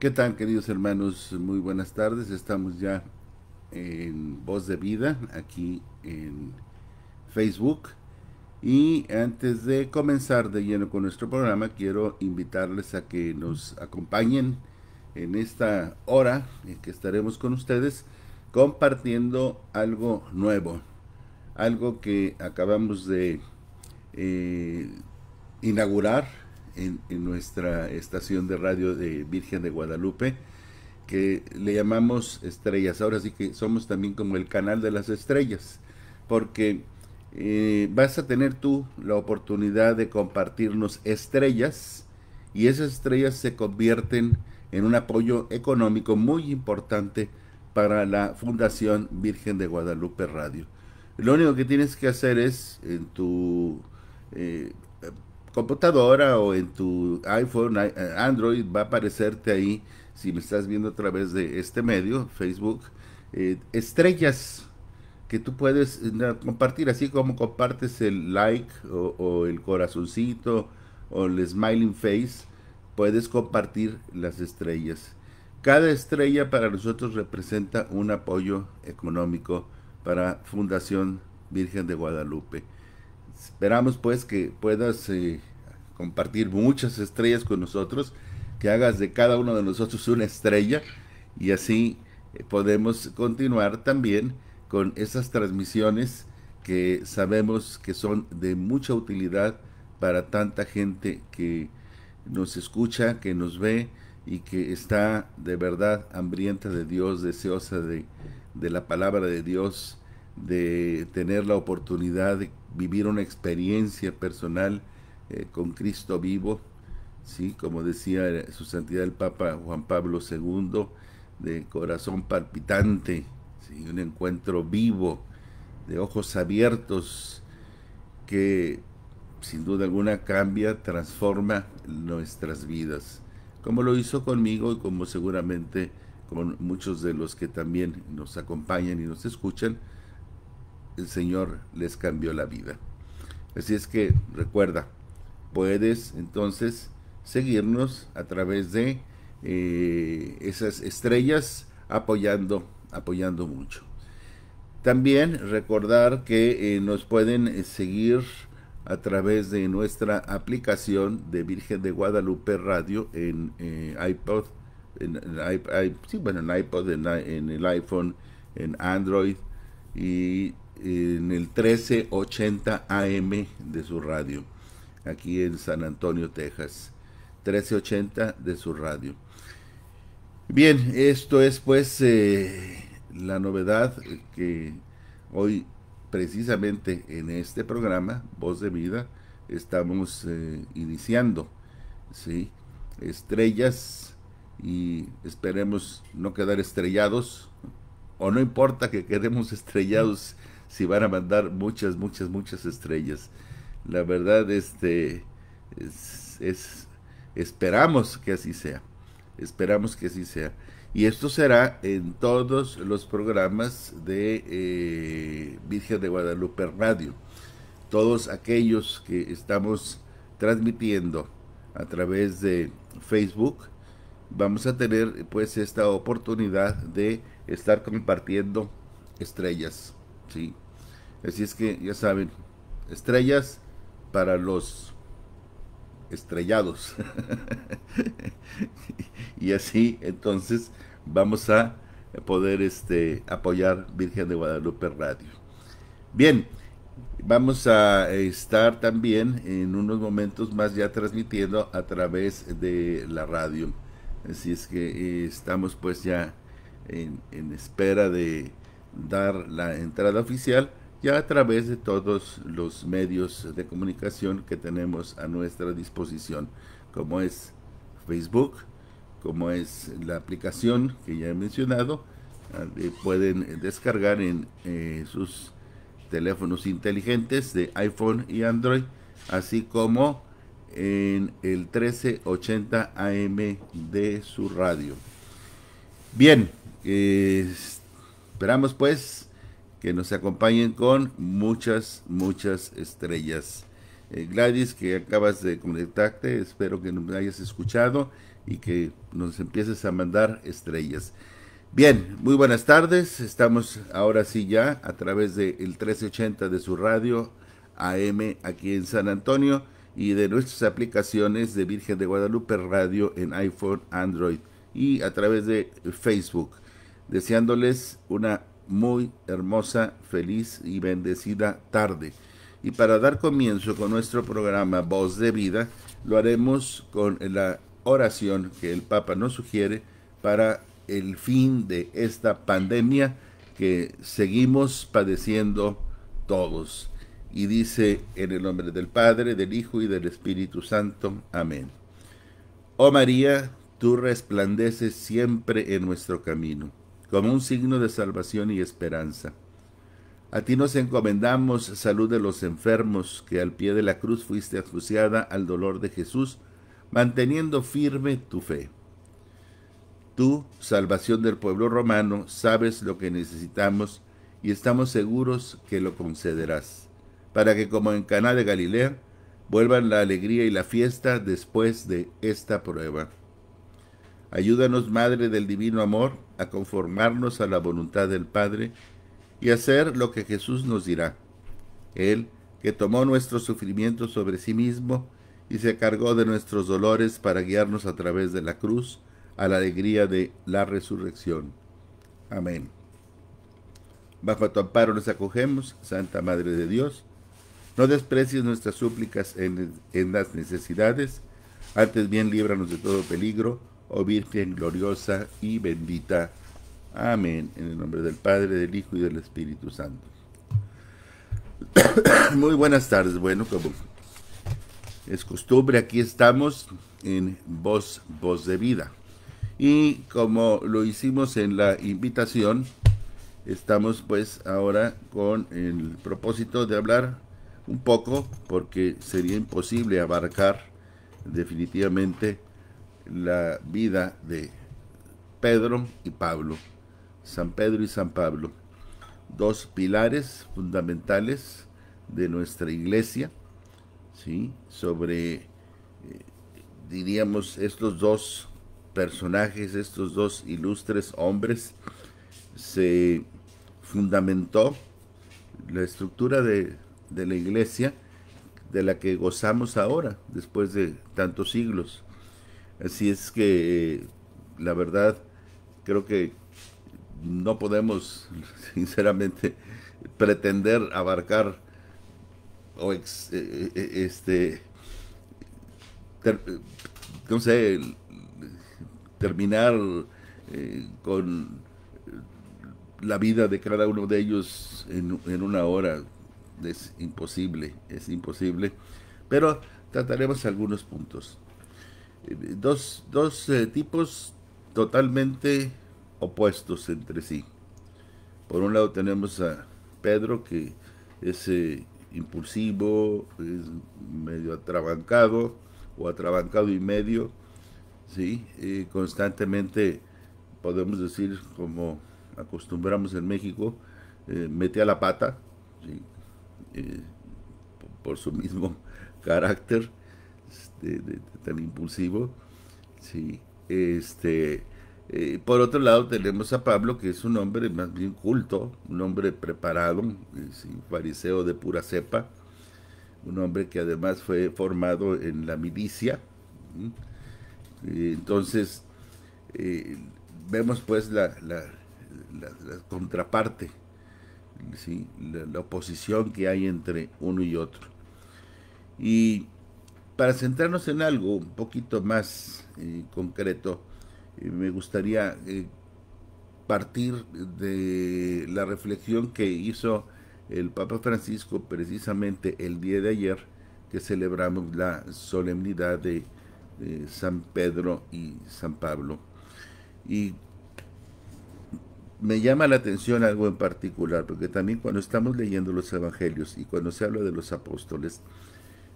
¿Qué tal, queridos hermanos? Muy buenas tardes. Estamos ya en Voz de Vida, aquí en Facebook. Y antes de comenzar de lleno con nuestro programa, quiero invitarles a que nos acompañen en esta hora en que estaremos con ustedes compartiendo algo nuevo, algo que acabamos de eh, inaugurar en nuestra estación de radio de Virgen de Guadalupe, que le llamamos estrellas. Ahora sí que somos también como el canal de las estrellas, porque vas a tener tú la oportunidad de compartirnos estrellas y esas estrellas se convierten en un apoyo económico muy importante para la Fundación Virgen de Guadalupe Radio. Lo único que tienes que hacer es en tu eh, computadora o en tu iPhone, Android, va a aparecerte ahí, si me estás viendo a través de este medio, Facebook, estrellas que tú puedes compartir, así como compartes el like o el corazoncito o el smiling face, puedes compartir las estrellas. Cada estrella para nosotros representa un apoyo económico para Fundación Virgen de Guadalupe. Esperamos pues que puedas compartir muchas estrellas con nosotros, que hagas de cada uno de nosotros una estrella y así podemos continuar también con esas transmisiones que sabemos que son de mucha utilidad para tanta gente que nos escucha, que nos ve y que está de verdad hambrienta de Dios, deseosa de la palabra de Dios, de tener la oportunidad de vivir una experiencia personal con Cristo vivo, ¿sí? Como decía su santidad el Papa Juan Pablo II, de corazón palpitante, ¿sí? Un encuentro vivo, de ojos abiertos, que sin duda alguna cambia, transforma nuestras vidas, como lo hizo conmigo y como seguramente con muchos de los que también nos acompañan y nos escuchan, el Señor les cambió la vida. Así es que recuerda, puedes entonces seguirnos a través de esas estrellas apoyando mucho. También recordar que nos pueden seguir a través de nuestra aplicación de Virgen de Guadalupe Radio en iPod, sí, bueno, en iPod, en el iPhone, en Android y en el 1380 AM de su radio, aquí en San Antonio, Texas. 1380 de su radio. Bien, esto es pues la novedad que hoy precisamente en este programa, Voz de Vida, estamos iniciando, ¿sí? Estrellas y esperemos no quedar estrellados, o no importa que quedemos estrellados si van a mandar muchas estrellas. La verdad, esperamos que así sea. Esperamos que así sea. Y esto será en todos los programas de Virgen de Guadalupe Radio. Todos aquellos que estamos transmitiendo a través de Facebook, vamos a tener pues esta oportunidad de estar compartiendo estrellas, ¿sí? Así es que ya saben, estrellas para los estrellados. Y así entonces vamos a poder apoyar Virgen de Guadalupe Radio. Bien, vamos a estar también en unos momentos más ya transmitiendo a través de la radio. Así es que estamos pues ya en espera de dar la entrada oficial ya a través de todos los medios de comunicación que tenemos a nuestra disposición, como es Facebook, como es la aplicación que ya he mencionado, pueden descargar en sus teléfonos inteligentes de iPhone y Android, así como en el 1380 AM de su radio. Bien, esperamos pues que nos acompañen con muchas estrellas. Gladys, que acabas de conectarte, espero que nos hayas escuchado y que nos empieces a mandar estrellas. Bien, muy buenas tardes. Estamos ahora sí ya a través del 1380 de su radio AM aquí en San Antonio y de nuestras aplicaciones de Virgen de Guadalupe Radio en iPhone, Android y a través de Facebook. Deseándoles una muy hermosa, feliz y bendecida tarde. Y para dar comienzo con nuestro programa Voz de Vida, lo haremos con la oración que el Papa nos sugiere para el fin de esta pandemia que seguimos padeciendo todos. Y dice en el nombre del Padre, del Hijo y del Espíritu Santo. Amén. Oh María, tú resplandeces siempre en nuestro camino, como un signo de salvación y esperanza. A ti nos encomendamos, salud de los enfermos, que al pie de la cruz fuiste asociada al dolor de Jesús, manteniendo firme tu fe. Tú, salvación del pueblo romano, sabes lo que necesitamos y estamos seguros que lo concederás, para que como en Caná de Galilea, vuelvan la alegría y la fiesta después de esta prueba. Ayúdanos, Madre del Divino Amor, a conformarnos a la voluntad del Padre y hacer lo que Jesús nos dirá. Él, que tomó nuestros sufrimientos sobre sí mismo y se cargó de nuestros dolores para guiarnos a través de la cruz a la alegría de la resurrección. Amén. Bajo tu amparo nos acogemos, Santa Madre de Dios. No desprecies nuestras súplicas en las necesidades, antes bien líbranos de todo peligro, oh Virgen gloriosa y bendita. Amén. En el nombre del Padre, del Hijo y del Espíritu Santo. Muy buenas tardes. Bueno, como es costumbre, aquí estamos en Voz de Vida. Y como lo hicimos en la invitación, estamos pues ahora con el propósito de hablar un poco, porque sería imposible abarcar definitivamente la vida de Pedro y Pablo. San Pedro y San Pablo, dos pilares fundamentales de nuestra iglesia, ¿sí? Sobre, diríamos, estos dos personajes, estos dos ilustres hombres, se fundamentó la estructura de la iglesia de la que gozamos ahora, después de tantos siglos. Así es que, la verdad, creo que no podemos, sinceramente, pretender abarcar o no sé, terminar con la vida de cada uno de ellos en una hora. Es imposible, pero trataremos algunos puntos. Dos tipos totalmente opuestos entre sí. Por un lado tenemos a Pedro, que es impulsivo, es medio atrabancado o atrabancado y medio, ¿sí? Constantemente, podemos decir, como acostumbramos en México, mete a la pata, ¿sí? Por su mismo carácter tan impulsivo, ¿sí? Por otro lado tenemos a Pablo, que es un hombre más bien culto, un hombre preparado, es un fariseo de pura cepa, un hombre que además fue formado en la milicia. Entonces, vemos pues la contraparte, ¿sí? La oposición que hay entre uno y otro. Y para centrarnos en algo un poquito más concreto, me gustaría partir de la reflexión que hizo el Papa Francisco precisamente el día de ayer, que celebramos la solemnidad de San Pedro y San Pablo. Y me llama la atención algo en particular, porque también cuando estamos leyendo los evangelios y cuando se habla de los apóstoles,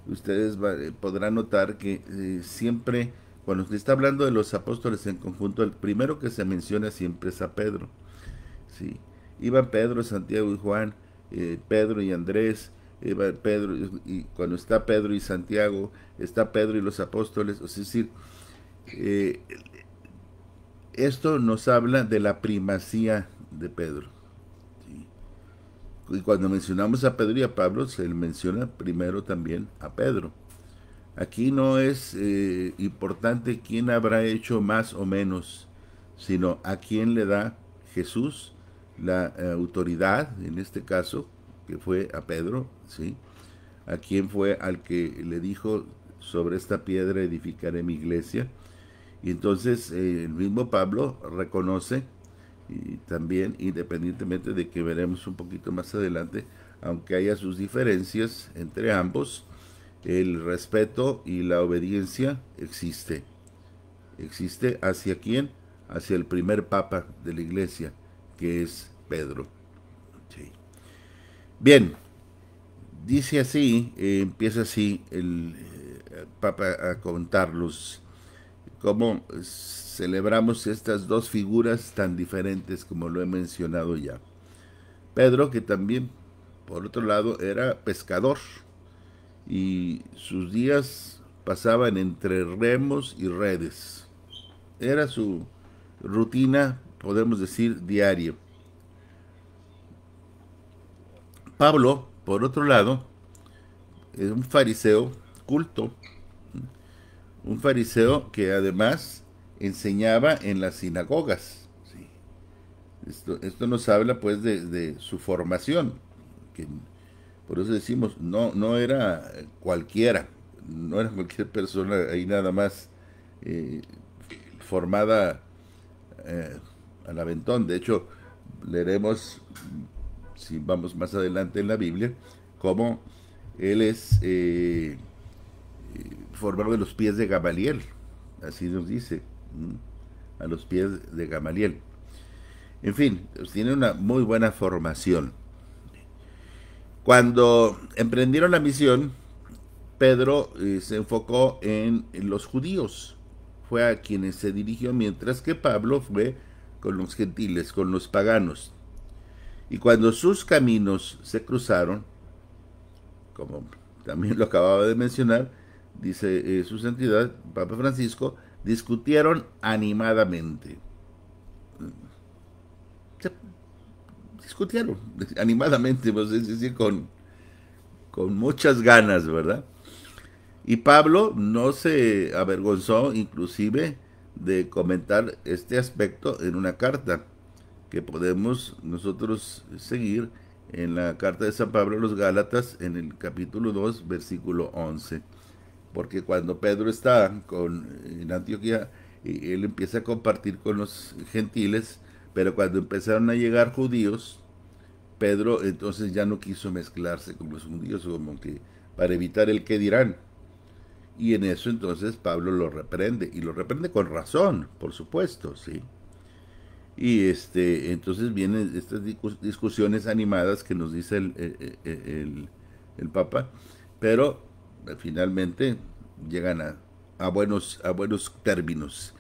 ustedes podrán notar que siempre, cuando se está hablando de los apóstoles en conjunto, el primero que se menciona siempre es a Pedro. ¿Sí? Iban Pedro, Santiago y Juan, Pedro y Andrés, Pedro, y cuando está Pedro y Santiago, está Pedro y los apóstoles. Es decir, Eh, Esto nos habla de la primacía de Pedro. ¿Sí? Y cuando mencionamos a Pedro y a Pablo, se le menciona primero también a Pedro. Aquí no es importante quién habrá hecho más o menos, sino a quién le da Jesús la autoridad, en este caso, que fue a Pedro, ¿sí? A quién fue al que le dijo, sobre esta piedra edificaré mi iglesia. Y entonces el mismo Pablo reconoce, y también independientemente de que veremos un poquito más adelante, aunque haya sus diferencias entre ambos, el respeto y la obediencia existe. ¿Existe hacia quién? Hacia el primer papa de la iglesia, que es Pedro. Sí. Bien, dice así, empieza así el papa a contarlos cómo celebramos estas dos figuras tan diferentes como lo he mencionado ya. Pedro, que también, por otro lado, era pescador y sus días pasaban entre remos y redes. Era su rutina, podemos decir, diaria. Pablo, por otro lado, es un fariseo culto, un fariseo que además enseñaba en las sinagogas. ¿Sí? Esto nos habla pues de su formación, que por eso decimos, no era cualquiera, no era cualquier persona ahí nada más eh, formada eh, al aventón. De hecho, leeremos, si vamos más adelante en la Biblia, cómo él es formado de los pies de Gamaliel, así nos dice, a los pies de Gamaliel. En fin, pues tiene una muy buena formación. Cuando emprendieron la misión, Pedro se enfocó en los judíos, fue a quienes se dirigió, mientras que Pablo fue con los gentiles, con los paganos. Y cuando sus caminos se cruzaron, como también lo acababa de mencionar, dice su santidad, Papa Francisco, discutieron animadamente. Se discutieron animadamente, pues, es decir, con muchas ganas, ¿verdad? Y Pablo no se avergonzó inclusive de comentar este aspecto en una carta que podemos nosotros seguir en la carta de San Pablo a los Gálatas en el capítulo 2 versículo 11. Porque cuando Pedro está en Antioquía, él empieza a compartir con los gentiles, pero cuando empezaron a llegar judíos, Pedro entonces ya no quiso mezclarse con los judíos, como que para evitar el que dirán. Y en eso entonces Pablo lo reprende, y lo reprende con razón, por supuesto, ¿sí? Y entonces vienen estas discusiones animadas que nos dice el Papa, pero finalmente llegan a buenos términos.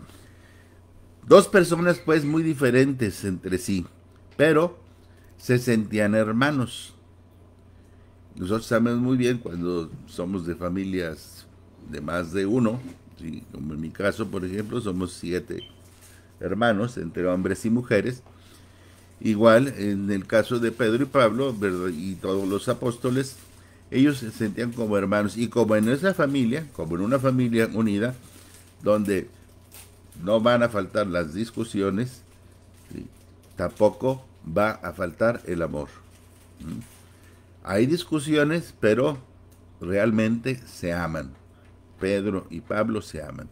Dos personas pues muy diferentes entre sí, pero se sentían hermanos. Nosotros sabemos muy bien cuando somos de familias de más de uno, ¿sí? Como en mi caso, por ejemplo, somos 7 hermanos, entre hombres y mujeres. Igual, en el caso de Pedro y Pablo, ¿verdad? Y todos los apóstoles, ellos se sentían como hermanos. Y como en esa familia, como en una familia unida, donde no van a faltar las discusiones, ¿sí? Tampoco va a faltar el amor. ¿Mm? Hay discusiones, pero realmente se aman. Pedro y Pablo se aman.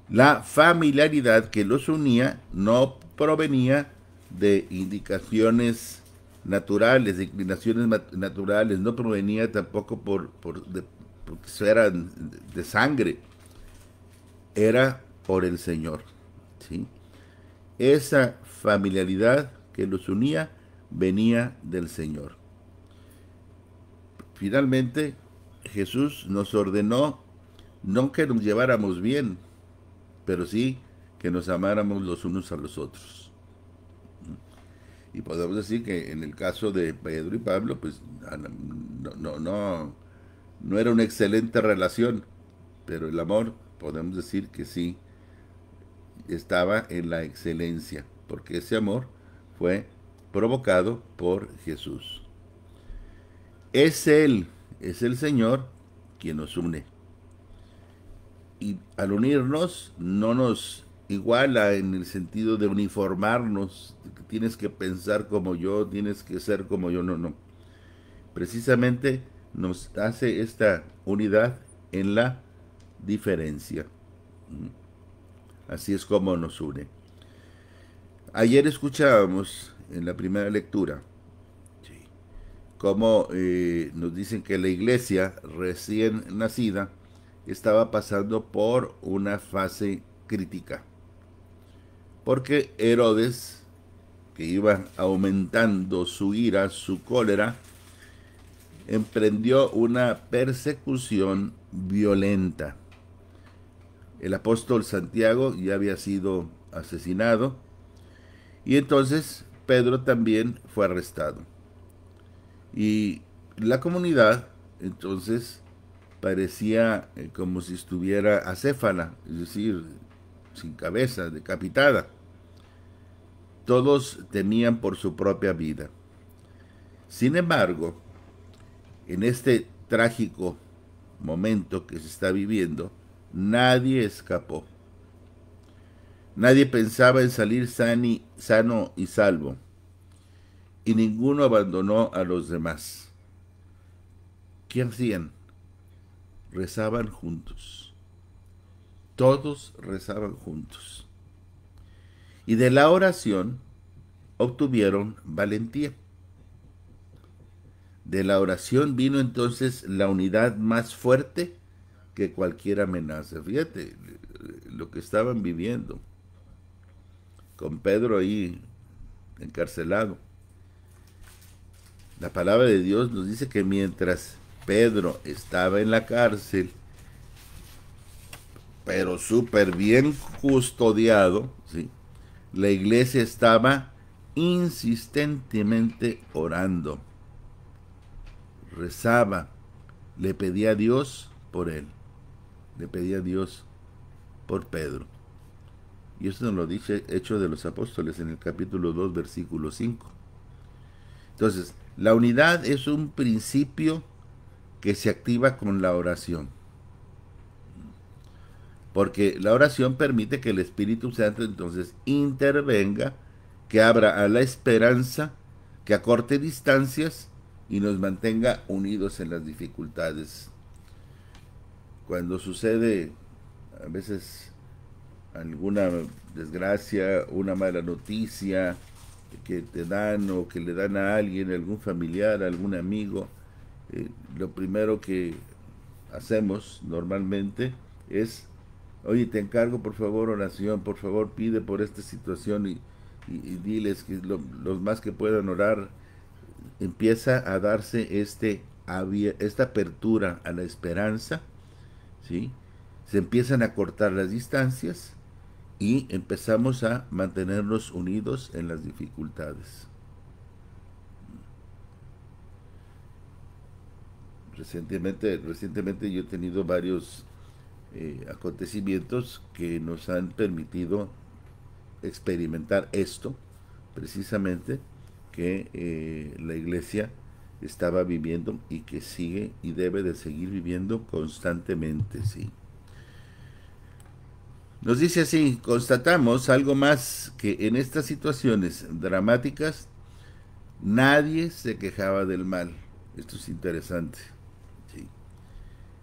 La familiaridad que los unía no provenía de indicaciones naturales, de inclinaciones naturales, no provenía tampoco porque eran de sangre, era por el Señor. ¿Sí? Esa familiaridad que los unía venía del Señor. Finalmente, Jesús nos ordenó no que nos lleváramos bien, pero sí que nos amáramos los unos a los otros. Y podemos decir que en el caso de Pedro y Pablo, pues no era una excelente relación, pero el amor podemos decir que sí, estaba en la excelencia, porque ese amor fue provocado por Jesús. Es Él, es el Señor quien nos une. Y al unirnos no nos iguala en el sentido de uniformarnos, de que tienes que pensar como yo, tienes que ser como yo, no, no. Precisamente nos hace esta unidad en la diferencia. Así es como nos une. Ayer escuchábamos en la primera lectura cómo nos dicen que la iglesia recién nacida estaba pasando por una fase crítica. Porque Herodes, que iba aumentando su ira, su cólera, emprendió una persecución violenta. El apóstol Santiago ya había sido asesinado y entonces Pedro también fue arrestado. Y la comunidad entonces parecía como si estuviera acéfala, es decir, sin cabeza, decapitada. Todos temían por su propia vida. Sin embargo, en este trágico momento que se está viviendo, nadie escapó. Nadie pensaba en salir sano y salvo, y ninguno abandonó a los demás. ¿Qué hacían? Rezaban juntos. Todos rezaban juntos. Y de la oración obtuvieron valentía. De la oración vino entonces la unidad más fuerte que cualquier amenaza. Fíjate lo que estaban viviendo, con Pedro ahí encarcelado. La palabra de Dios nos dice que mientras Pedro estaba en la cárcel, pero súper bien custodiado, ¿sí?, la iglesia estaba insistentemente orando. Rezaba, le pedía a Dios por él, le pedía a Dios por Pedro. Y esto nos lo dice Hechos de los Apóstoles en el capítulo 2, versículo 5. Entonces, la unidad es un principio que se activa con la oración. Porque la oración permite que el Espíritu Santo entonces intervenga, que abra a la esperanza, que acorte distancias y nos mantenga unidos en las dificultades. Cuando sucede a veces alguna desgracia, una mala noticia que te dan o que le dan a alguien, algún familiar, algún amigo, lo primero que hacemos normalmente es: oye, te encargo por favor oración, por favor pide por esta situación y diles que los más que puedan orar. Empieza a darse esta apertura a la esperanza, ¿sí? Se empiezan a cortar las distancias y empezamos a mantenernos unidos en las dificultades. Recientemente yo he tenido varios acontecimientos que nos han permitido experimentar esto, precisamente, que la iglesia estaba viviendo y que sigue y debe de seguir viviendo constantemente, ¿sí? Nos dice así: constatamos algo más, que en estas situaciones dramáticas nadie se quejaba del mal. Esto es interesante, ¿sí?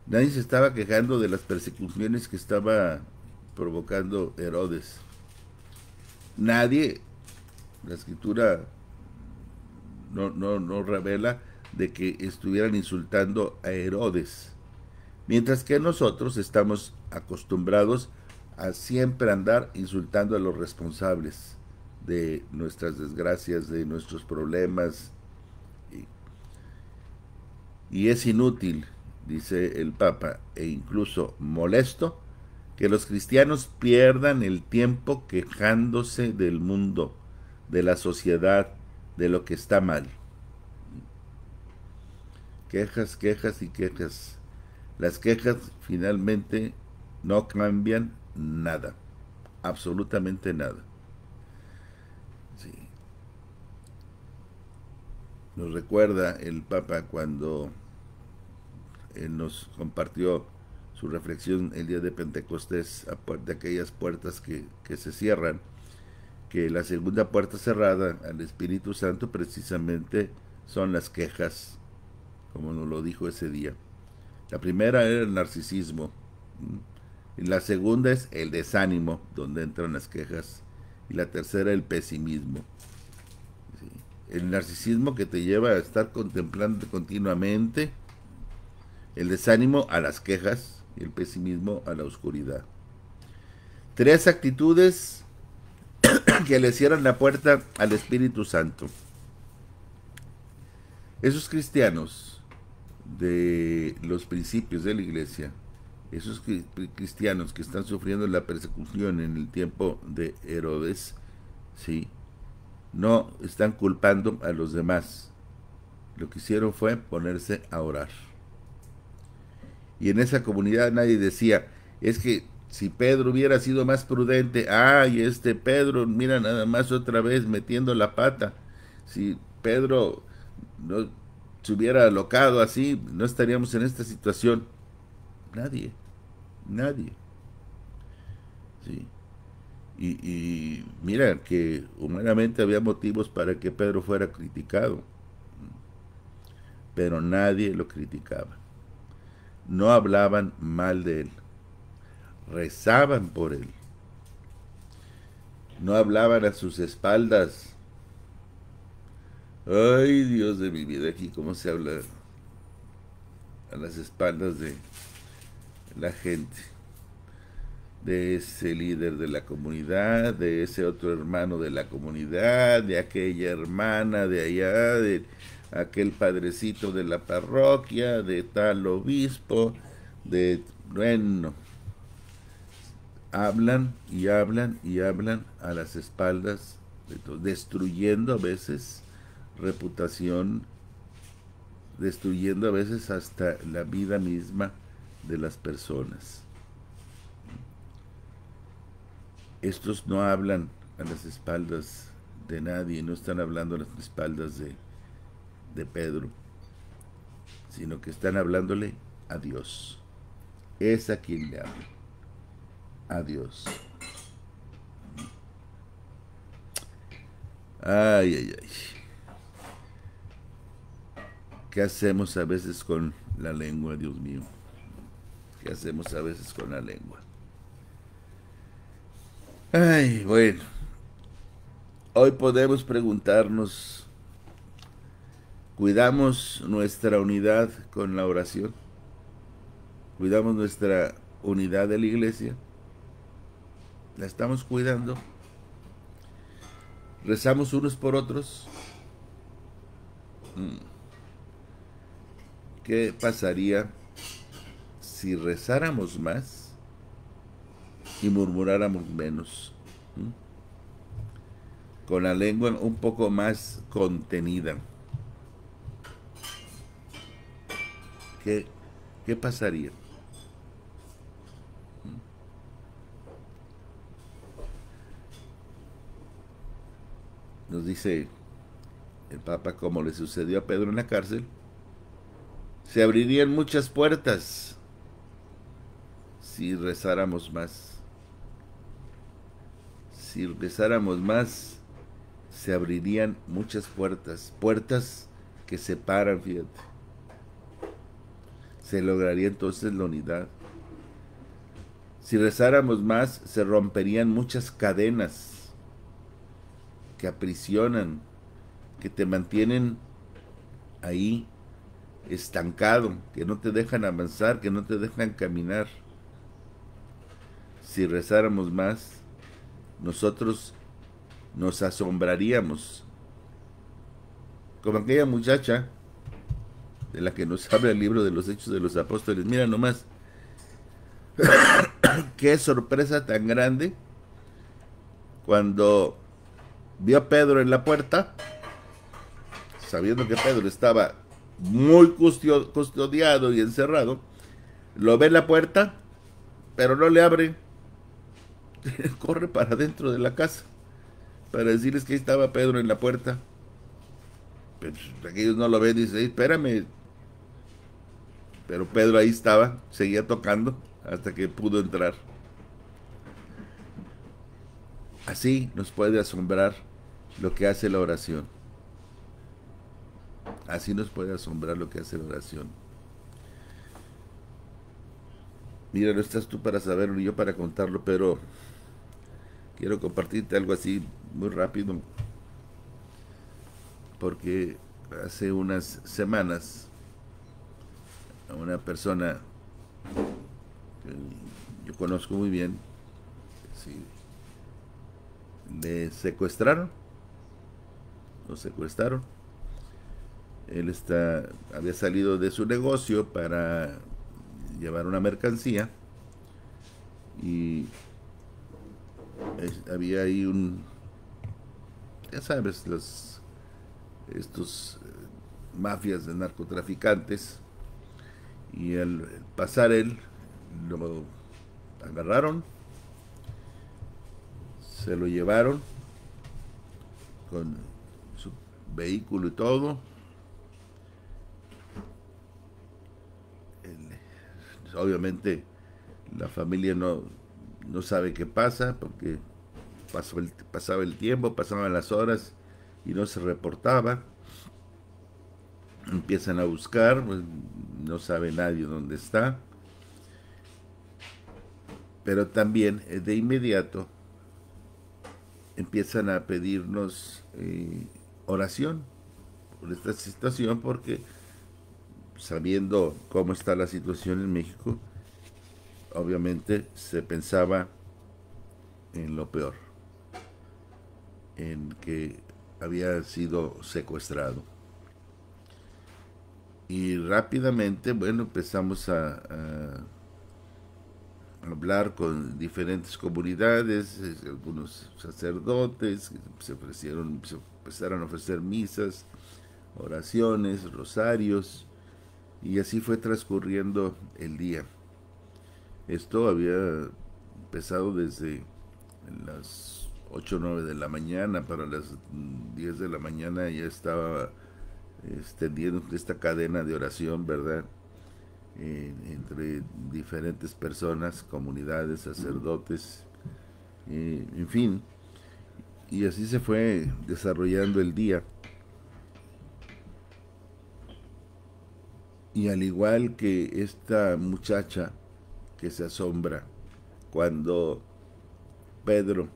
Nadie se estaba quejando de las persecuciones que estaba provocando Herodes. Nadie, la escritura no revela de que estuvieran insultando a Herodes, mientras que nosotros estamos acostumbrados a siempre andar insultando a los responsables de nuestras desgracias, de nuestros problemas. Y es inútil, dice el Papa, e incluso molesto, que los cristianos pierdan el tiempo quejándose del mundo, de la sociedad, de lo que está mal. Quejas, quejas y quejas. Las quejas finalmente no cambian nada, absolutamente nada. Sí. Nos recuerda el Papa cuando él nos compartió su reflexión el día de Pentecostés, de aquellas puertas que se cierran, que la segunda puerta cerrada al Espíritu Santo precisamente son las quejas, como nos lo dijo ese día. La primera era el narcisismo, y la segunda es el desánimo, donde entran las quejas, y la tercera el pesimismo. ¿Sí? El narcisismo que te lleva a estar contemplando continuamente, el desánimo a las quejas y el pesimismo a la oscuridad. Tres actitudes que le cierran la puerta al Espíritu Santo. Esos cristianos de los principios de la iglesia, esos cristianos que están sufriendo la persecución en el tiempo de Herodes, ¿sí?, no están culpando a los demás. Lo que hicieron fue ponerse a orar. Y en esa comunidad nadie decía, es que si Pedro hubiera sido más prudente, ay, este Pedro, mira nada más otra vez metiendo la pata. Si Pedro no se hubiera alocado así, no estaríamos en esta situación. Nadie, nadie. Sí. Y mira que humanamente había motivos para que Pedro fuera criticado, pero nadie lo criticaba. No hablaban mal de él, rezaban por él, no hablaban a sus espaldas. Ay, Dios de mi vida, aquí cómo se habla a las espaldas de la gente, de ese líder de la comunidad, de ese otro hermano de la comunidad, de aquella hermana de allá, de aquel padrecito de la parroquia, de tal obispo, de, bueno, hablan y hablan y hablan a las espaldas de todos, destruyendo a veces reputación, destruyendo a veces hasta la vida misma de las personas. Estos no hablan a las espaldas de nadie, no están hablando a las espaldas de Pedro, sino que están hablándole a Dios. Es a quien le habla, a Dios. Ay, ay, ay. ¿Qué hacemos a veces con la lengua, Dios mío? ¿Qué hacemos a veces con la lengua? Ay, bueno. Hoy podemos preguntarnos, ¿cuidamos nuestra unidad con la oración? ¿Cuidamos nuestra unidad de la iglesia? ¿La estamos cuidando? ¿Rezamos unos por otros? ¿Qué pasaría si rezáramos más y murmuráramos menos? Con la lengua un poco más contenida. ¿Qué pasaría? Nos dice el Papa, como le sucedió a Pedro en la cárcel, se abrirían muchas puertas si rezáramos más. Si rezáramos más, se abrirían muchas puertas, puertas que separan, fíjate. Se lograría entonces la unidad. Si rezáramos más, se romperían muchas cadenas que aprisionan, que te mantienen ahí estancado, que no te dejan avanzar, que no te dejan caminar. Si rezáramos más, nosotros nos asombraríamos, como aquella muchacha de la que nos habla el libro de los Hechos de los Apóstoles. Mira nomás, qué sorpresa tan grande cuando vio a Pedro en la puerta, sabiendo que Pedro estaba muy custodiado y encerrado. Lo ve en la puerta, pero no le abre. Corre para dentro de la casa para decirles que ahí estaba Pedro en la puerta. Pero aquellos no lo ven y dicen: espérame. Pero Pedro ahí estaba, seguía tocando hasta que pudo entrar. Así nos puede asombrar lo que hace la oración. Así nos puede asombrar lo que hace la oración. Mira, no estás tú para saberlo ni yo para contarlo, pero quiero compartirte algo así muy rápido, porque hace unas semanas a una persona que yo conozco muy bien, sí, le secuestraron, lo secuestraron. Él había salido de su negocio para llevar una mercancía y había ahí ya sabes, estos mafias de narcotraficantes, y al pasar él lo agarraron, se lo llevaron con su vehículo y todo. Obviamente la familia no sabe qué pasa, porque pasaba el tiempo, pasaban las horas y no se reportaba. Empiezan a buscar, pues, no sabe nadie dónde está. Pero también de inmediato empiezan a pedirnos oración por esta situación, porque sabiendo cómo está la situación en México, obviamente se pensaba en lo peor, en que había sido secuestrado. Y rápidamente, bueno, empezamos a hablar con diferentes comunidades, algunos sacerdotes que se empezaron a ofrecer misas, oraciones, rosarios, y así fue transcurriendo el día. Esto había empezado desde las 8 o 9 de la mañana. Para las 10 de la mañana ya estaba extendiendo esta cadena de oración, ¿verdad? Entre diferentes personas, comunidades, sacerdotes, en fin. Y así se fue desarrollando el día. Y al igual que esta muchacha que se asombra cuando Pedro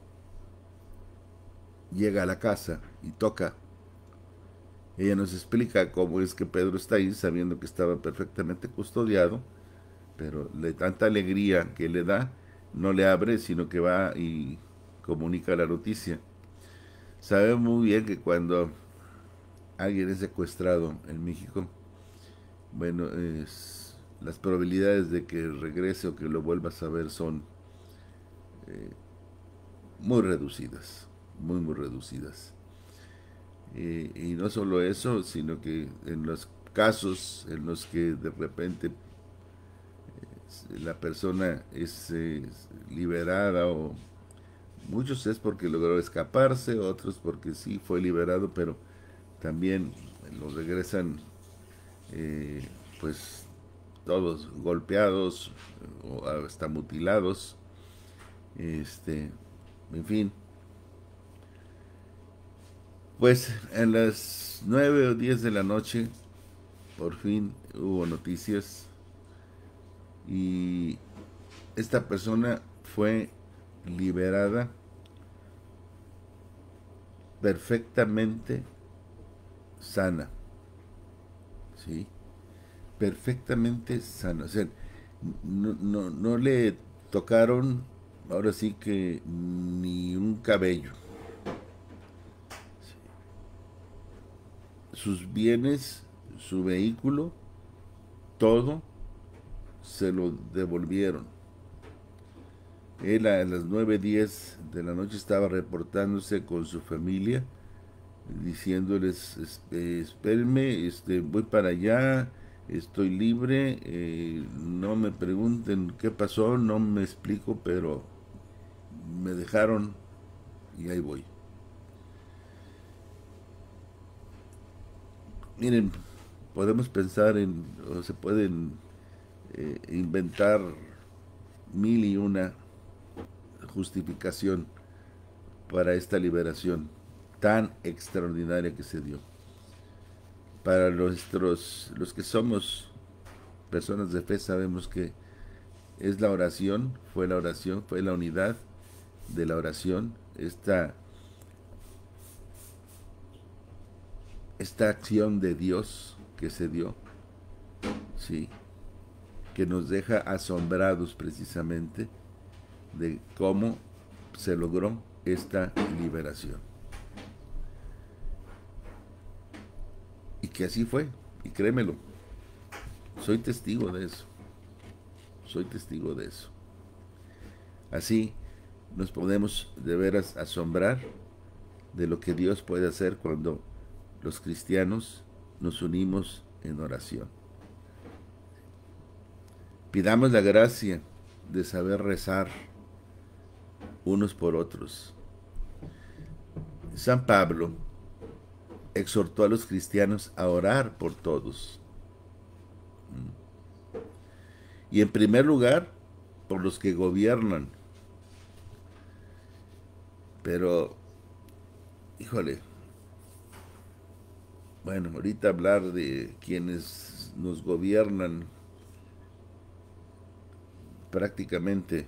llega a la casa y toca, ella nos explica cómo es que Pedro está ahí sabiendo que estaba perfectamente custodiado, pero de tanta alegría que le da, no le abre, sino que va y comunica la noticia. Sabe muy bien que cuando alguien es secuestrado en México, bueno, las probabilidades de que regrese o que lo vuelvas a ver son muy reducidas, muy reducidas. Y no solo eso, sino que en los casos en los que de repente la persona es liberada, o muchos es porque logró escaparse, otros porque sí fue liberado, pero también los regresan pues todos golpeados o hasta mutilados, en fin. Pues en las 9 o 10 de la noche por fin hubo noticias, y esta persona fue liberada perfectamente sana, ¿sí? Perfectamente sana. O sea, no le tocaron, ahora sí que ni un cabello. Sus bienes, su vehículo, todo se lo devolvieron. Él a las 9:10 de la noche estaba reportándose con su familia, diciéndoles: espérenme, voy para allá, estoy libre, no me pregunten qué pasó, no me explico, pero me dejaron y ahí voy. Miren, podemos pensar en, o se pueden inventar mil y una justificación para esta liberación tan extraordinaria que se dio. Para los que somos personas de fe sabemos que es la oración, fue la unidad de la oración, esta acción de Dios que se dio, sí, que nos deja asombrados precisamente de cómo se logró esta liberación. Y que así fue, y créemelo, soy testigo de eso, soy testigo de eso. Así nos podemos de veras asombrar de lo que Dios puede hacer cuando los cristianos nos unimos en oración. Pidamos la gracia de saber rezar unos por otros. San Pablo exhortó a los cristianos a orar por todos. Y en primer lugar, por los que gobiernan. Pero, híjole, bueno, ahorita hablar de quienes nos gobiernan prácticamente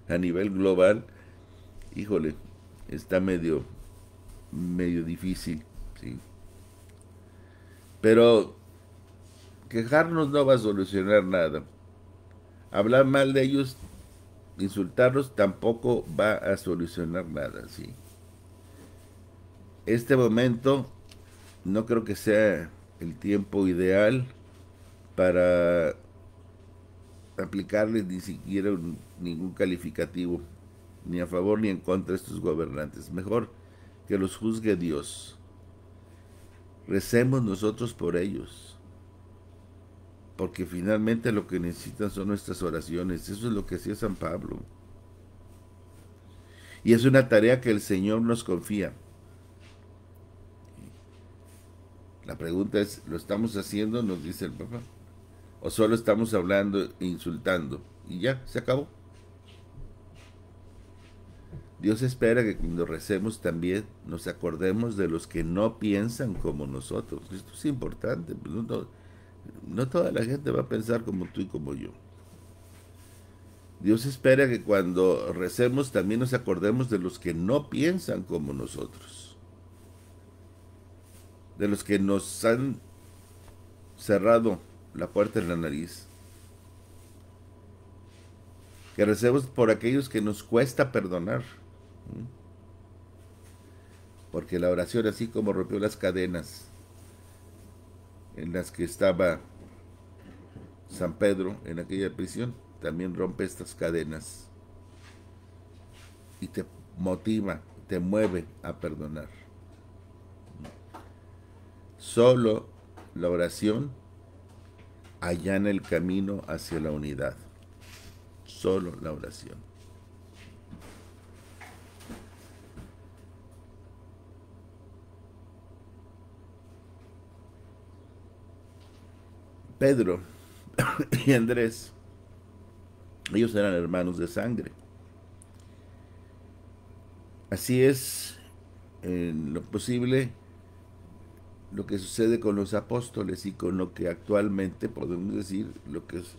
a nivel global, híjole, está medio difícil, ¿sí? Pero quejarnos no va a solucionar nada. Hablar mal de ellos, insultarlos, tampoco va a solucionar nada, ¿sí? Este momento no creo que sea el tiempo ideal para aplicarles ni siquiera ningún calificativo, ni a favor ni en contra de estos gobernantes. Mejor que los juzgue Dios. Recemos nosotros por ellos, porque finalmente lo que necesitan son nuestras oraciones. Eso es lo que hacía San Pablo. Y es una tarea que el Señor nos confía. La pregunta es, ¿lo estamos haciendo? Nos dice el Papa. ¿O solo estamos hablando e insultando? Y ya, se acabó. Dios espera que cuando recemos también nos acordemos de los que no piensan como nosotros. Esto es importante. No toda la gente va a pensar como tú y como yo. Dios espera que cuando recemos también nos acordemos de los que no piensan como nosotros. De los que nos han cerrado la puerta en la nariz. Que recemos por aquellos que nos cuesta perdonar. Porque la oración, así como rompió las cadenas en las que estaba San Pedro en aquella prisión, también rompe estas cadenas y te motiva, te mueve a perdonar. Solo la oración allana el camino hacia la unidad. Solo la oración. Pedro y Andrés, ellos eran hermanos de sangre. Así es, en lo posible, lo que sucede con los apóstoles y con lo que actualmente podemos decir lo que es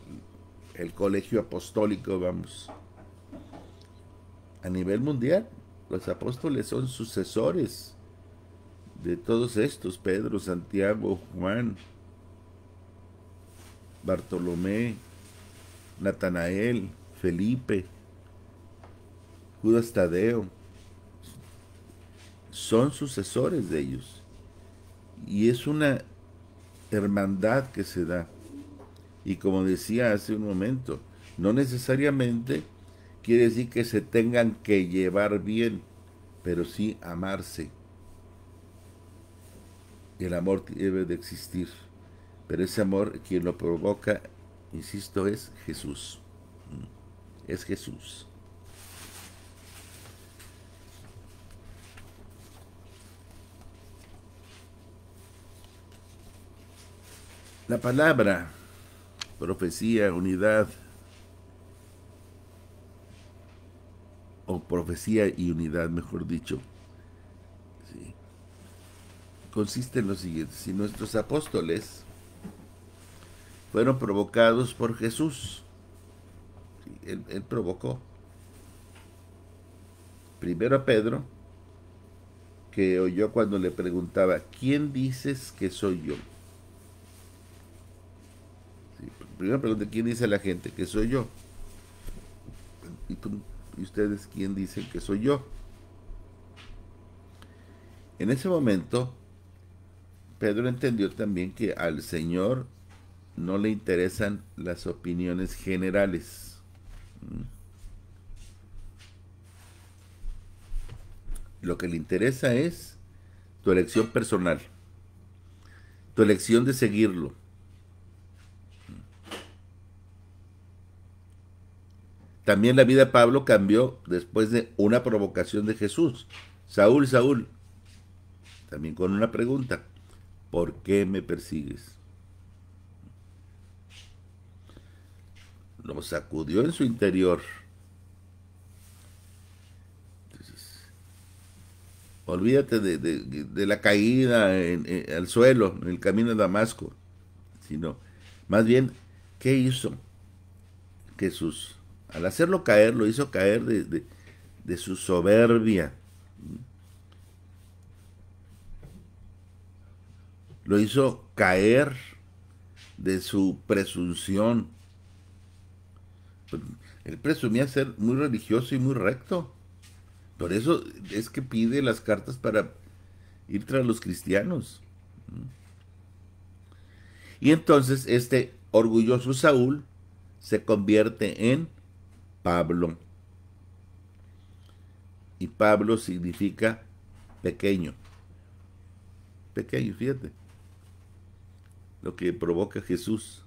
el colegio apostólico, vamos. A nivel mundial, los apóstoles son sucesores de todos estos, Pedro, Santiago, Juan, Bartolomé, Natanael, Felipe, Judas Tadeo, son sucesores de ellos. Y es una hermandad que se da. Y como decía hace un momento, no necesariamente quiere decir que se tengan que llevar bien, pero sí amarse. El amor debe de existir. Pero ese amor, quien lo provoca, insisto, es Jesús. Es Jesús. La palabra, profecía, unidad, o profecía y unidad, mejor dicho, ¿sí?, consiste en lo siguiente: si nuestros apóstoles fueron provocados por Jesús, ¿sí?, él provocó primero a Pedro, que oyó cuando le preguntaba, ¿quién dices que soy yo? ¿Sí? Primero pregunta, ¿quién dice la gente que soy yo? ¿Y ustedes quién dicen que soy yo? En ese momento, Pedro entendió también que al Señor no le interesan las opiniones generales. Lo que le interesa es tu elección personal, tu elección de seguirlo. También la vida de Pablo cambió después de una provocación de Jesús. Saúl, Saúl, también con una pregunta: ¿por qué me persigues? Lo sacudió en su interior. Entonces, olvídate de la caída al suelo, en el camino de Damasco, sino, más bien, ¿qué hizo Jesús? Al hacerlo caer, lo hizo caer de su soberbia. Lo hizo caer de su presunción. Él presumía ser muy religioso y muy recto. Por eso es que pide las cartas para ir tras los cristianos. Y entonces este orgulloso Saúl se convierte en Pablo. Y Pablo significa pequeño. Pequeño, fíjate. Lo que provoca Jesús.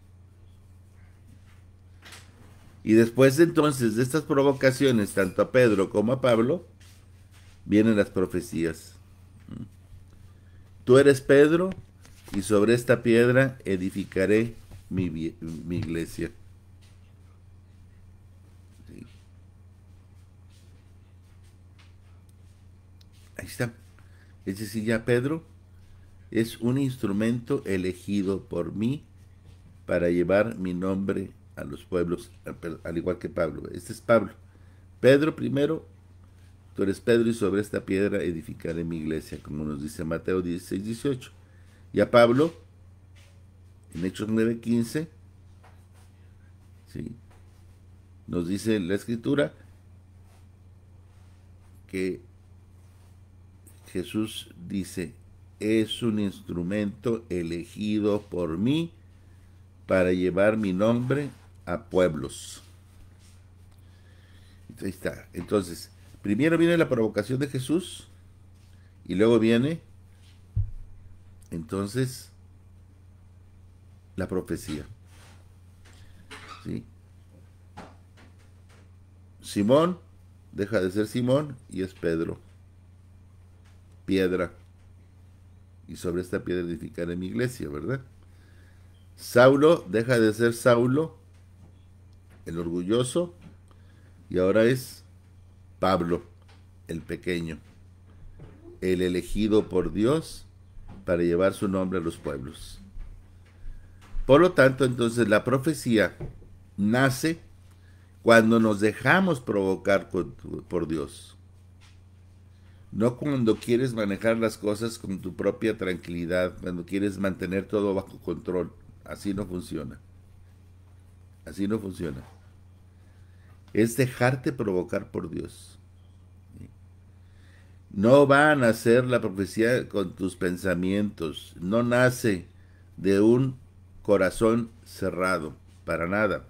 Y después entonces de estas provocaciones, tanto a Pedro como a Pablo, vienen las profecías. Tú eres Pedro, y sobre esta piedra edificaré mi iglesia. Sí. Ahí está. Es decir, ya Pedro es un instrumento elegido por mí para llevar mi nombre a los pueblos, al igual que Pablo. Este es Pablo. Pedro primero, tú eres Pedro y sobre esta piedra edificaré mi iglesia, como nos dice Mateo 16, 18. Y a Pablo, en Hechos 9:15, ¿sí?, nos dice la Escritura que Jesús dice, es un instrumento elegido por mí para llevar mi nombre a pueblos. Ahí está. Entonces, primero viene la provocación de Jesús y luego viene, entonces, la profecía. ¿Sí? Simón deja de ser Simón y es Pedro. Piedra. Y sobre esta piedra edificaré mi iglesia, ¿verdad? Saulo deja de ser Saulo, el orgulloso, y ahora es Pablo, el pequeño, el elegido por Dios para llevar su nombre a los pueblos. Por lo tanto, entonces la profecía nace cuando nos dejamos provocar por Dios. No cuando quieres manejar las cosas con tu propia tranquilidad, cuando quieres mantener todo bajo control. Así no funciona. Así no funciona. Es dejarte provocar por Dios. No va a nacer la profecía con tus pensamientos. No nace de un corazón cerrado, para nada.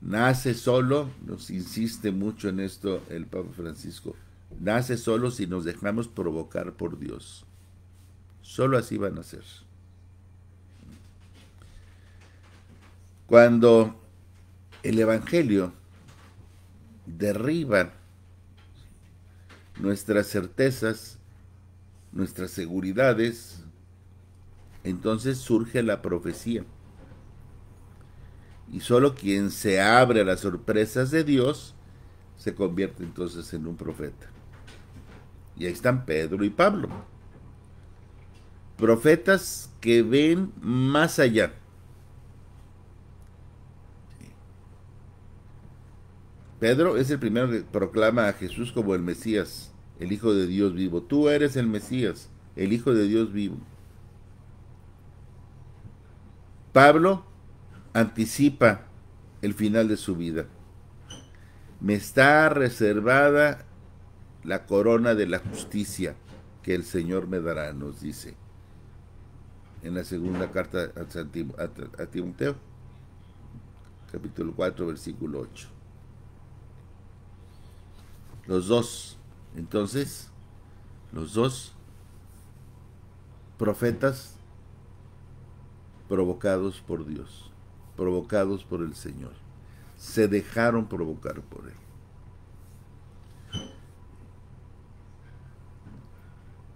Nace solo, nos insiste mucho en esto el Papa Francisco, nace solo si nos dejamos provocar por Dios. Solo así va a nacer. Cuando el Evangelio derriba nuestras certezas, nuestras seguridades, entonces surge la profecía. Y solo quien se abre a las sorpresas de Dios se convierte entonces en un profeta. Y ahí están Pedro y Pablo. Profetas que ven más allá. Pedro es el primero que proclama a Jesús como el Mesías, el Hijo de Dios vivo. Tú eres el Mesías, el Hijo de Dios vivo. Pablo anticipa el final de su vida. Me está reservada la corona de la justicia que el Señor me dará, nos dice en la segunda carta a Timoteo, capítulo 4, versículo 8. Los dos, entonces, los dos profetas provocados por Dios, provocados por el Señor, se dejaron provocar por Él.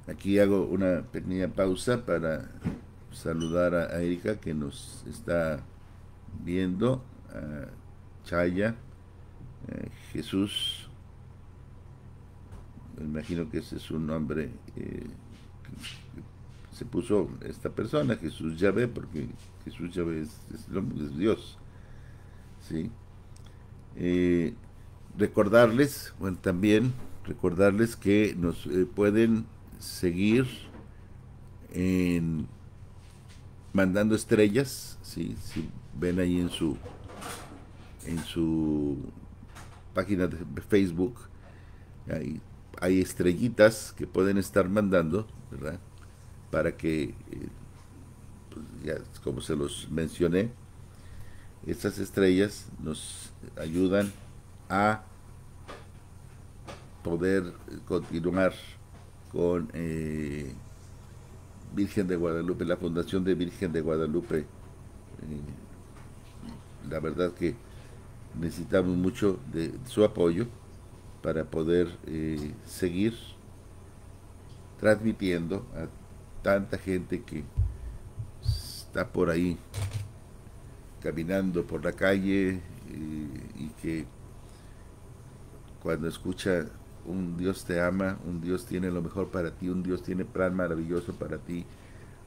Aquí hago una pequeña pausa para saludar a Erika que nos está viendo, a Chaya, Jesús, me imagino que ese es un nombre que se puso esta persona, Jesús Yahvé, porque Jesús Yahvé es Dios, ¿sí? Recordarles, bueno, también recordarles que nos pueden seguir mandando estrellas, ¿sí? Si ven ahí en su página de Facebook, hay estrellitas que pueden estar mandando, ¿verdad? Para que, pues ya como se los mencioné, estas estrellas nos ayudan a poder continuar con Virgen de Guadalupe, la Fundación de Virgen de Guadalupe. La verdad que necesitamos mucho de su apoyo para poder seguir transmitiendo a tanta gente que está por ahí caminando por la calle y que cuando escucha un Dios te ama, un Dios tiene lo mejor para ti, un Dios tiene plan maravilloso para ti,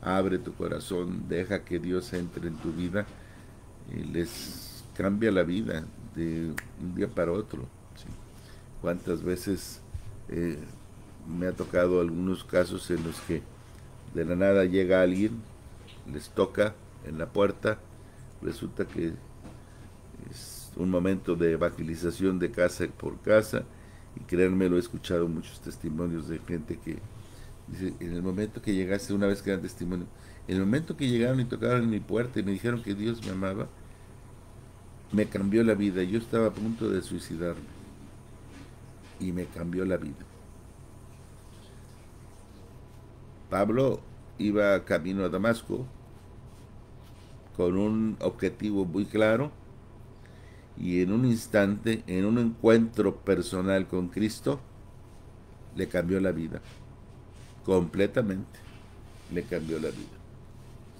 abre tu corazón, deja que Dios entre en tu vida, les cambia la vida de un día para otro, ¿sí? Cuántas veces me ha tocado algunos casos en los que de la nada llega alguien, les toca en la puerta, resulta que es un momento de evangelización de casa por casa, y créanme, lo he escuchado muchos testimonios de gente que dice, en el momento que llegaste, una vez que dan testimonio, en el momento que llegaron y tocaron en mi puerta y me dijeron que Dios me amaba, me cambió la vida. Yo estaba a punto de suicidarme y me cambió la vida. Pablo iba camino a Damasco con un objetivo muy claro, y en un instante, en un encuentro personal con Cristo, le cambió la vida. Completamente le cambió la vida.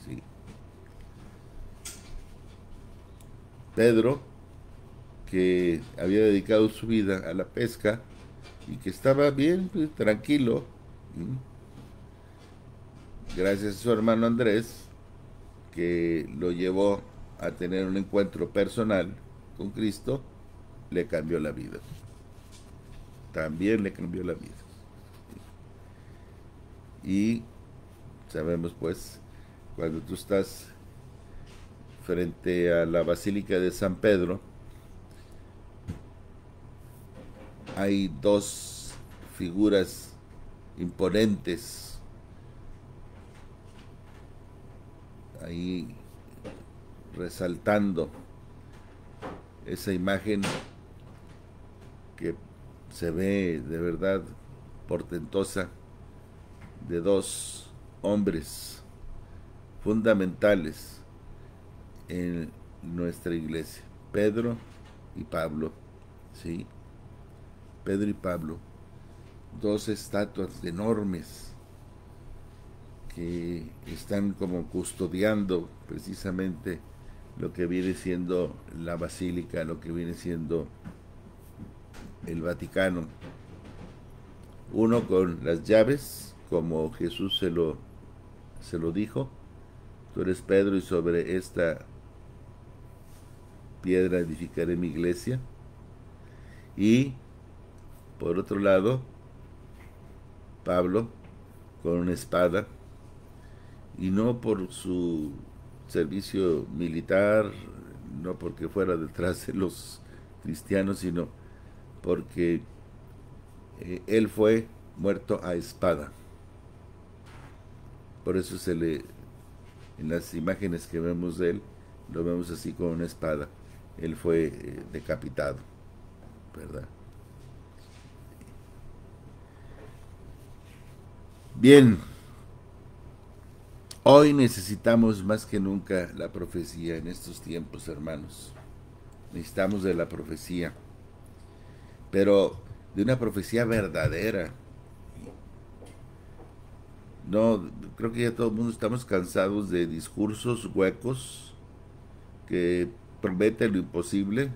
Sí. Pedro, que había dedicado su vida a la pesca y que estaba bien, pues, tranquilo, gracias a su hermano Andrés, que lo llevó a tener un encuentro personal con Cristo, le cambió la vida. También le cambió la vida. Y sabemos, pues, cuando tú estás frente a la Basílica de San Pedro, hay dos figuras imponentes ahí resaltando esa imagen que se ve de verdad portentosa de dos hombres fundamentales en nuestra iglesia. Pedro y Pablo, ¿sí? Pedro y Pablo, dos estatuas enormes que están como custodiando precisamente lo que viene siendo la basílica, lo que viene siendo el Vaticano. Uno con las llaves, como Jesús se lo dijo, tú eres Pedro y sobre esta piedra edificaré mi iglesia. Y por otro lado, Pablo con una espada, y no por su servicio militar, no porque fuera detrás de los cristianos, sino porque él fue muerto a espada. Por eso en las imágenes que vemos de él, lo vemos así con una espada. Él fue decapitado, ¿verdad? Bien, hoy necesitamos más que nunca la profecía en estos tiempos, hermanos. Necesitamos de la profecía, pero de una profecía verdadera. No, creo que ya todo el mundo estamos cansados de discursos huecos que prometen lo imposible.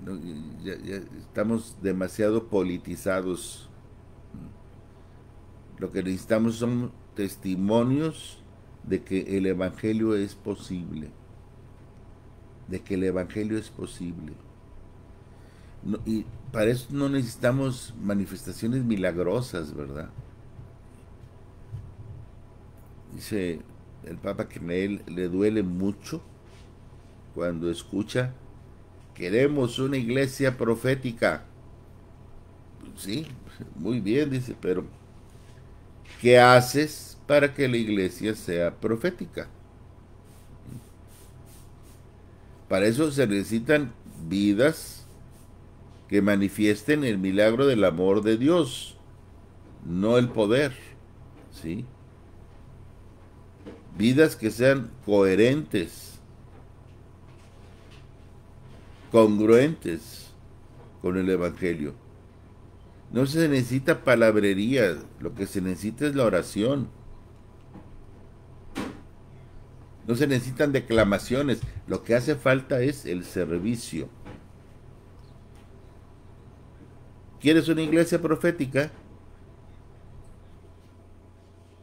No, ya estamos demasiado politizados. Lo que necesitamos son testimonios de que el Evangelio es posible. De que el Evangelio es posible. No, y para eso no necesitamos manifestaciones milagrosas, ¿verdad? Dice el Papa que a él le duele mucho cuando escucha: queremos una iglesia profética. Sí, muy bien, dice, pero ¿qué haces para que la iglesia sea profética? Para eso se necesitan vidas que manifiesten el milagro del amor de Dios, no el poder, ¿sí? Vidas que sean coherentes, congruentes con el Evangelio. No se necesita palabrería, lo que se necesita es la oración. No se necesitan declamaciones, lo que hace falta es el servicio. ¿Quieres una iglesia profética?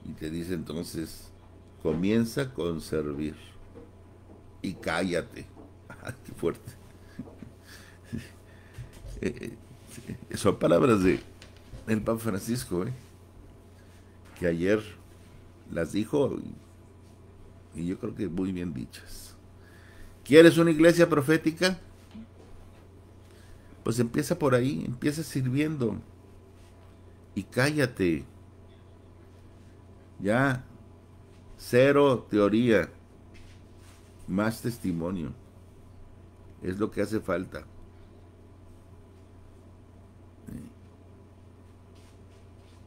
Y te dice entonces, comienza con servir y cállate. Ay, qué fuerte. Son palabras de el Papa Francisco, que ayer las dijo, y yo creo que muy bien dichas. ¿Quieres una iglesia profética? Pues empieza por ahí, empieza sirviendo y cállate. Ya, cero teoría, más testimonio. Es lo que hace falta.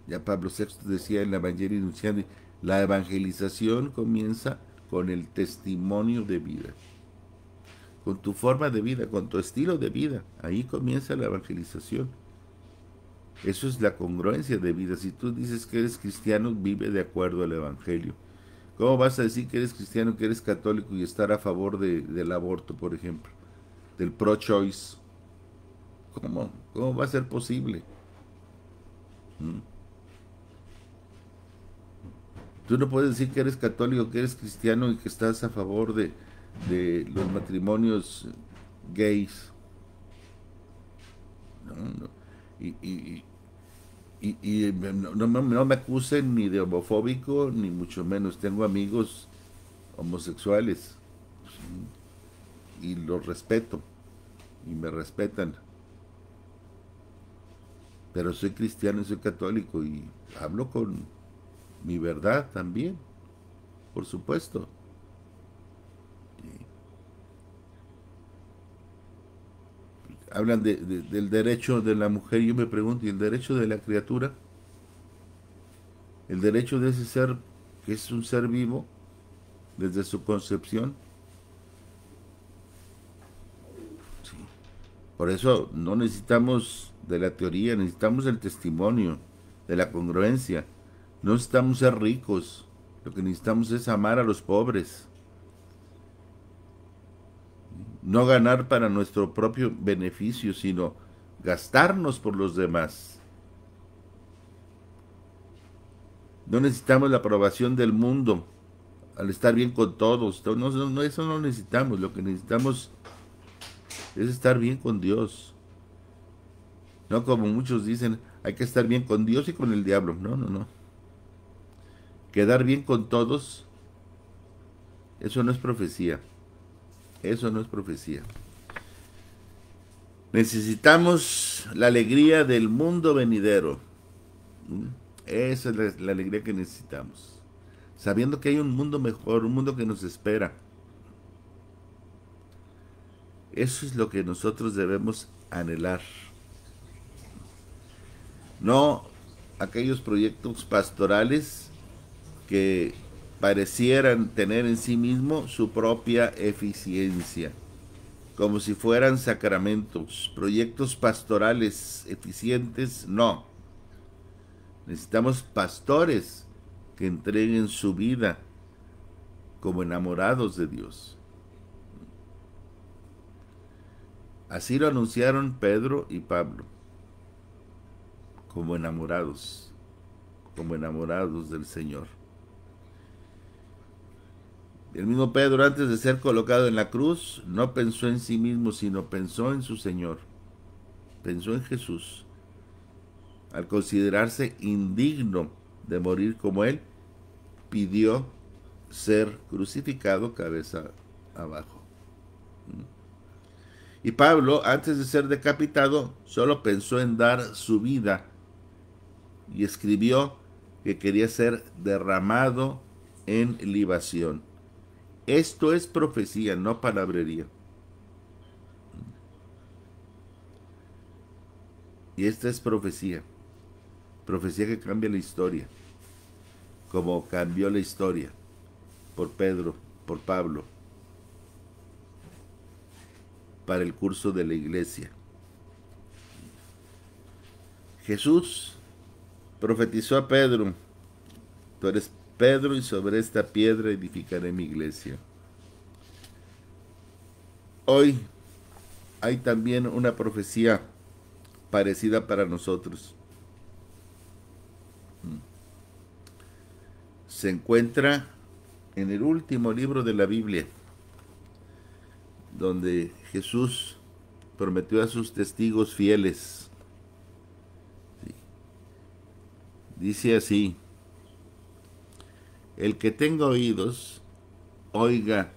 Ya Pablo VI decía en la Evangelii Nuntiandi, la evangelización comienza con el testimonio de vida, con tu forma de vida, con tu estilo de vida. Ahí comienza la evangelización. Eso es la congruencia de vida. Si tú dices que eres cristiano, vive de acuerdo al Evangelio. ¿Cómo vas a decir que eres cristiano, que eres católico y estar a favor del aborto, por ejemplo? Del pro-choice. ¿Cómo va a ser posible? ¿Mm? Tú no puedes decir que eres católico, que eres cristiano y que estás a favor de los matrimonios gays. No, no. No me acusen ni de homofóbico, ni mucho menos. Tengo amigos homosexuales y los respeto y me respetan. Pero soy cristiano y soy católico y hablo con mi verdad también, por supuesto. Hablan del derecho de la mujer, y yo me pregunto, ¿y el derecho de la criatura? El derecho de ese ser que es un ser vivo desde su concepción. Por eso no necesitamos de la teoría, necesitamos el testimonio, de la congruencia. No necesitamos ser ricos, lo que necesitamos es amar a los pobres. No ganar para nuestro propio beneficio, sino gastarnos por los demás. No necesitamos la aprobación del mundo al estar bien con todos. Eso no necesitamos. Lo que necesitamos es estar bien con Dios. No como muchos dicen, hay que estar bien con Dios y con el diablo. No, no, no. Quedar bien con todos, eso no es profecía. Eso no es profecía. Necesitamos la alegría del mundo venidero. Esa es la alegría que necesitamos. Sabiendo que hay un mundo mejor, un mundo que nos espera. Eso es lo que nosotros debemos anhelar. No aquellos proyectos pastorales que parecieran tener en sí mismo su propia eficiencia, como si fueran sacramentos. Proyectos pastorales eficientes, no. Necesitamos pastores que entreguen su vida como enamorados de Dios. Así lo anunciaron Pedro y Pablo, como enamorados del Señor. El mismo Pedro, antes de ser colocado en la cruz, no pensó en sí mismo, sino pensó en su Señor. Pensó en Jesús. Al considerarse indigno de morir como Él, pidió ser crucificado cabeza abajo. Y Pablo, antes de ser decapitado, solo pensó en dar su vida y escribió que quería ser derramado en libación. Esto es profecía, no palabrería. Y esta es profecía. Profecía que cambia la historia. Como cambió la historia por Pedro, por Pablo, para el curso de la iglesia. Jesús profetizó a Pedro: tú eres Pedro y sobre esta piedra edificaré mi iglesia. Hoy hay también una profecía parecida para nosotros. Se encuentra en el último libro de la Biblia, donde Jesús prometió a sus testigos fieles. Dice así: el que tenga oídos, oiga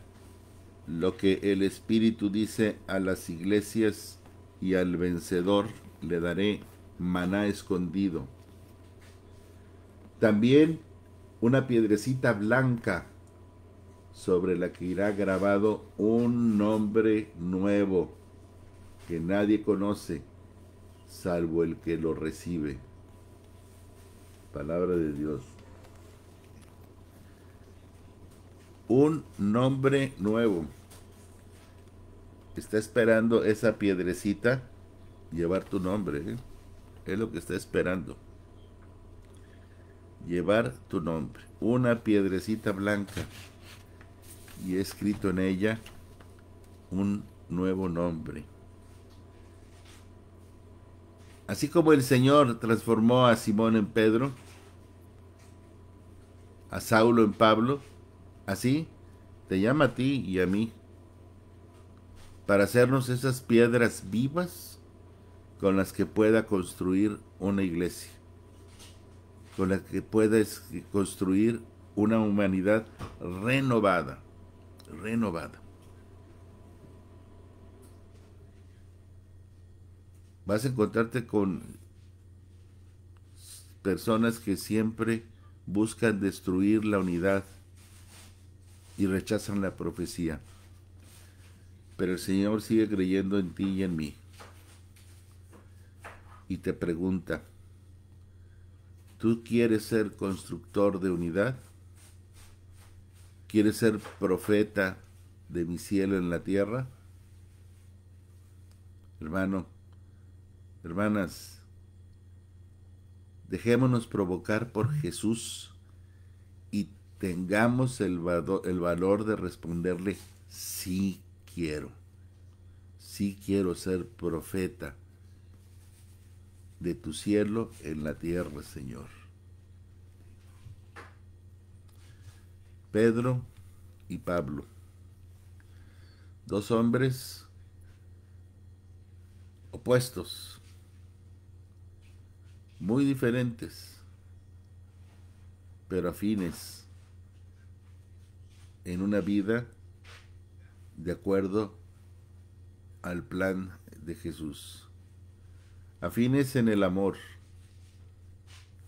lo que el Espíritu dice a las iglesias, y al vencedor le daré maná escondido. También una piedrecita blanca sobre la que irá grabado un nombre nuevo que nadie conoce salvo el que lo recibe. Palabra de Dios. Un nombre nuevo. Está esperando esa piedrecita llevar tu nombre, ¿eh? Es lo que está esperando. Llevar tu nombre. Una piedrecita blanca. Y he escrito en ella un nuevo nombre. Así como el Señor transformó a Simón en Pedro, a Saulo en Pablo, así te llama a ti y a mí, para hacernos esas piedras vivas con las que pueda construir una iglesia, con las que puedas construir una humanidad renovada. Vas a encontrarte con personas que siempre buscan destruir la unidad y rechazan la profecía. Pero el Señor sigue creyendo en ti y en mí. Y te pregunta: ¿tú quieres ser constructor de unidad? ¿Quieres ser profeta de mi cielo en la tierra? Hermano, hermanas, dejémonos provocar por Jesús y tengamos el valor de responderle, sí quiero ser profeta de tu cielo en la tierra, Señor. Pedro y Pablo, dos hombres opuestos, muy diferentes, pero afines en una vida de acuerdo al plan de Jesús, afines en el amor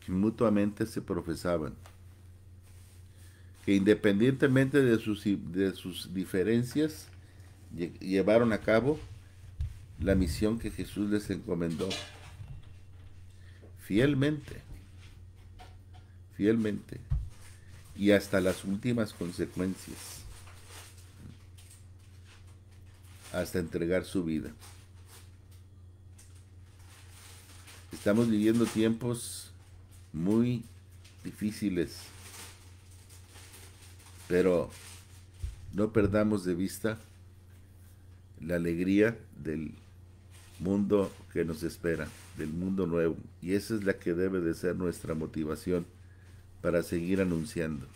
que mutuamente se profesaban, que independientemente de sus diferencias, llevaron a cabo la misión que Jesús les encomendó fielmente, fielmente, y hasta las últimas consecuencias, hasta entregar su vida. Estamos viviendo tiempos muy difíciles, pero no perdamos de vista la alegría del mundo que nos espera, del mundo nuevo. Y esa es la que debe de ser nuestra motivación para seguir anunciando,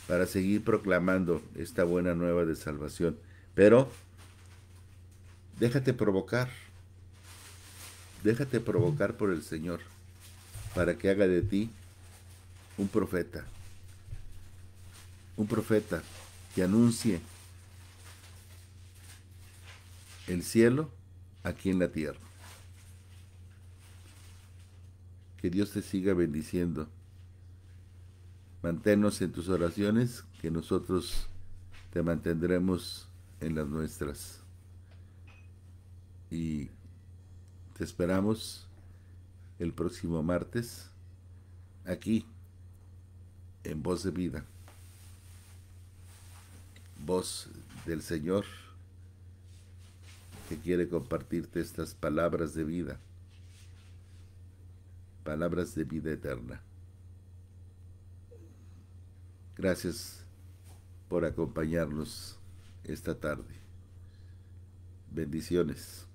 para seguir proclamando esta buena nueva de salvación. Pero déjate provocar, déjate provocar por el Señor para que haga de ti un profeta que anuncie el cielo aquí en la tierra. Que Dios te siga bendiciendo. Manténnos en tus oraciones, que nosotros te mantendremos en las nuestras. Y te esperamos el próximo martes aquí en Voz de Vida, voz del Señor que quiere compartirte estas palabras de vida eterna. Gracias por acompañarnos esta tarde. Bendiciones.